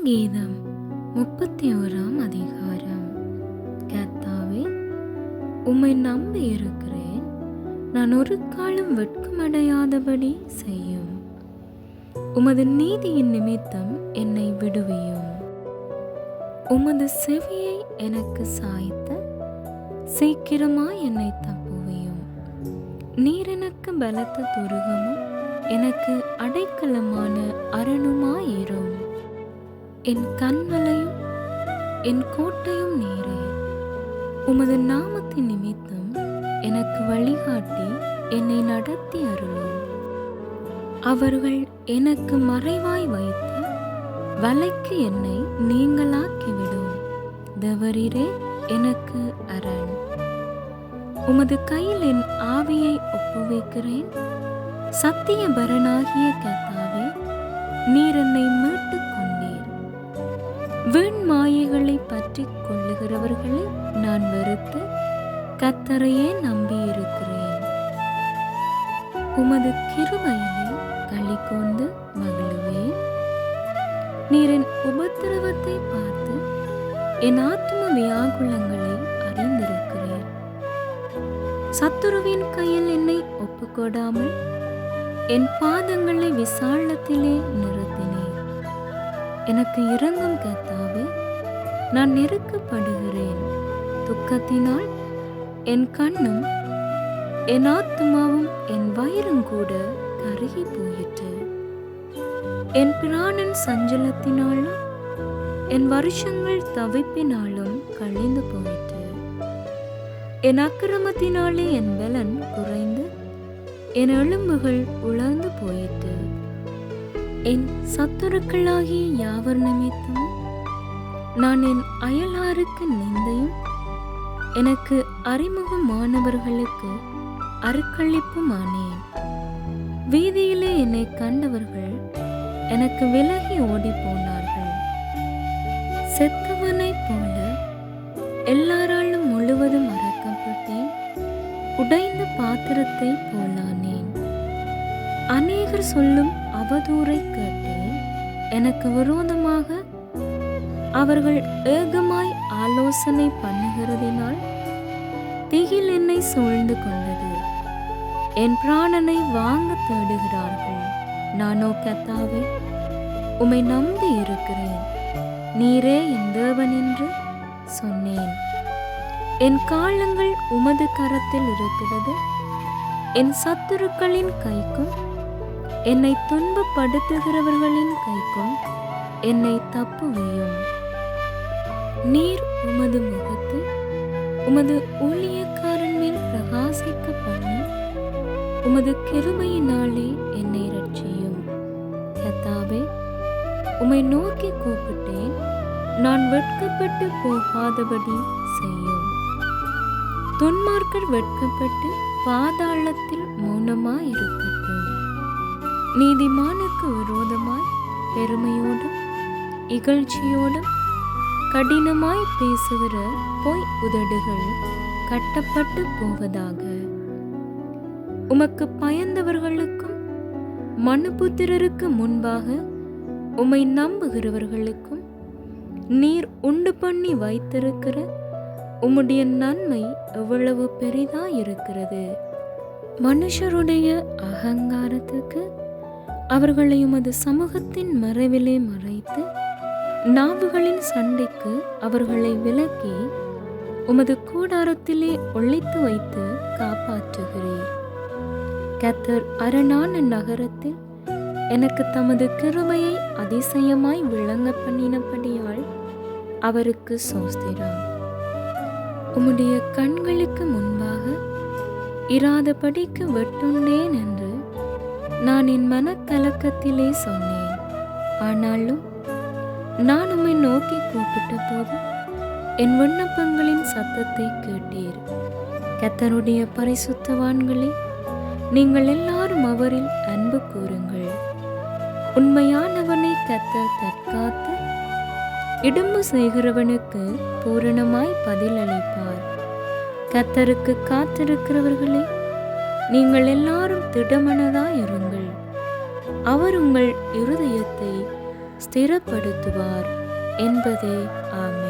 சங்கீதம் 31 அதிகாரம். கர்த்தாவே, உம்மை நம்பி இருக்கிறேன். நான் ஒரு காலம் வெட்கமடையாதபடி செய்யும். உமது நீதியின் நிமித்தம் என்னை விடுவியும். உமது செவியை எனக்கு சாய்த்து சீக்கிரமாய் என்னை தப்புவியும். நீர் எனக்கு பலத்த துருகமும் எனக்கு அடைக்கலமான அரணுமாயிரும். என் கண்மலையும் என் கோட்டையும் நீரே. உமது நாமத்தின் நிமித்தம் எனக்கு வழிகாட்டி என்னை நடத்தி அருளும். அவர்கள் எனக்கு மறைவாய் வைத்து வலைக்கு என்னை நீங்களாக்கிவிடும். தேவரீரே எனக்கு அரண். உமது கையில் என் ஆவியை ஒப்புவிக்கிறேன். சத்தியபரனாகிய கர்த்தாவே, நீர் என்னை மீட்டுக் கொண்டீர். வீண் மாயைகளை பற்றி கொள்ளுகிறவர்களை நான் வெறுத்து கர்த்தரையே நம்பியிருக்கிறேன். உமது கிருபையிலே களி கொண்டு மகிழுவேன். நீர் என் உபத்திரவத்தை பார்த்து என் ஆத்ம வியாகுலங்களை அறிந்திருக்கிறேன். சத்துருவின் கையில் என்னை ஒப்புக்கொடாமல் என் பாதங்களை விசாலத்திலே நிறுத்தினேன். எனக்கு இரங்கும் கர்த்தாவே, நான் நெருக்கப்படுகிறேன். துக்கத்தினால் என் கண்ணும் என் ஆத்துமாவும் என் வயிறும் கூட கருகி போயிற்று. என் பிராணன் சஞ்சலத்தினாலும் என் வருஷங்கள் தவிப்பினாலும் கழிந்து போயிற்று. என் அக்கிரமத்தினாலே என் பலன் குறைந்து என் எலும்புகள் உலர்ந்து போயிற்று. என் சத்துருக்களாகிய யாவர் நிமித்தம் நான் என் அயலாருக்கு நிந்தையும் எனக்கு அறிமுகமானவர்களுக்கு அருக்களிப்புமானேன். வீதியிலே என்னை கண்டவர்கள் எனக்கு விலகி ஓடி போனார்கள். செத்தவனைப் போல எல்லாராலும் முழுவதும் மறக்கப்பட்டேன். உடைந்த பாத்திரத்தை போலானேன். அநேகர் சொல்லும் அவதூறை கேட்டேன். எனக்கு விரோதமாக அவர்கள் ஏகமாய் ஆலோசனை பண்ணுகிறதினால் திகில் என்னை சூழ்ந்து கொண்டது. என் பிராணனை வாங்க தேடுகிறார்கள். நானோ கர்த்தாவே, உம்மை நம்பி இருக்கிறேன். நீரே என் தேவன் என்று சொன்னேன். என் காலங்கள் உமது கரத்தில் இருக்கிறது. என் சத்துருக்களின் கைக்கும் என்னை துன்பப்படுத்துகிறவர்களின் கைக்கும் என்னை தப்புவியும். நீர் உமது முகத்தை உமது ஊழியக்காரன் மேல் பிரகாசிக்க பண்ணி உமது கிருபையினாலே என்னை ரட்சியும். கர்த்தாவே, உம்மை நோக்கி கூப்பிட்டேன். நான் வெட்கப்பட்டு போகாதபடி செய்யும். துன்மார்க்கர் வெட்கப்பட்டு பாதாளத்தில் மௌனமாயிருக்கட்டும். நீதிமானுக்கு விரோதமாய் பெருமையோடும் இகழ்ச்சியோடும் கடினமாய் பேசுகிற பொய் உதடுகள் கட்டப்பட்டு போவதாக. உமக்கு பயந்தவர்களுக்கும் மனுபுத்திரருக்கு முன்பாக உம்மை நம்புகிறவர்களுக்கும் நீர் உண்டு பண்ணி வைத்திருக்கிற உம்முடைய நன்மை எவ்வளவு பெரிதாயிருக்கிறது. மனுஷருடைய அகங்காரத்துக்கு அவர்களை உமது சமூகத்தின் மறைவிலே மறைத்து நாவுகளின் சண்டைக்கு அவர்களை விலக்கி உமது கூடாரத்திலே ஒளித்து வைத்து காப்பாற்றுகிறீர். கர்த்தர் அரணான நகரத்தில் எனக்கு தமது கிருபையை அதிசயமாய் விளங்க பண்ணினபடியால் அவருக்கு ஸ்தோத்திரம். உம்முடைய கண்களுக்கு முன்பாக இராதபடிக்கு வெட்டுண்டேன் என்று நான் என் மனக்கலக்கத்திலே சொன்னேன். ஆனாலும் நான் உம்மை நோக்கி கூப்பிட்ட போது என் விண்ணப்பங்களின் சத்தத்தை கேட்டீர். கர்த்தருடைய பரிசுத்தவான்களே, நீங்கள் எல்லாரும் அவரில் அன்பு கூறுங்கள். உண்மையானவனை கர்த்தர் தற்காத்து இடும்பு செய்கிறவனுக்கு பூரணமாய் பதிலளிப்பார். கர்த்தருக்கு காத்திருக்கிறவர்களே, நீங்கள் எல்லாரும் திடமனதாயிருங்கள். அவர் உங்கள் இருதயத்தை ஸ்திரப்படுத்துவார் என்பதே ஆமென்.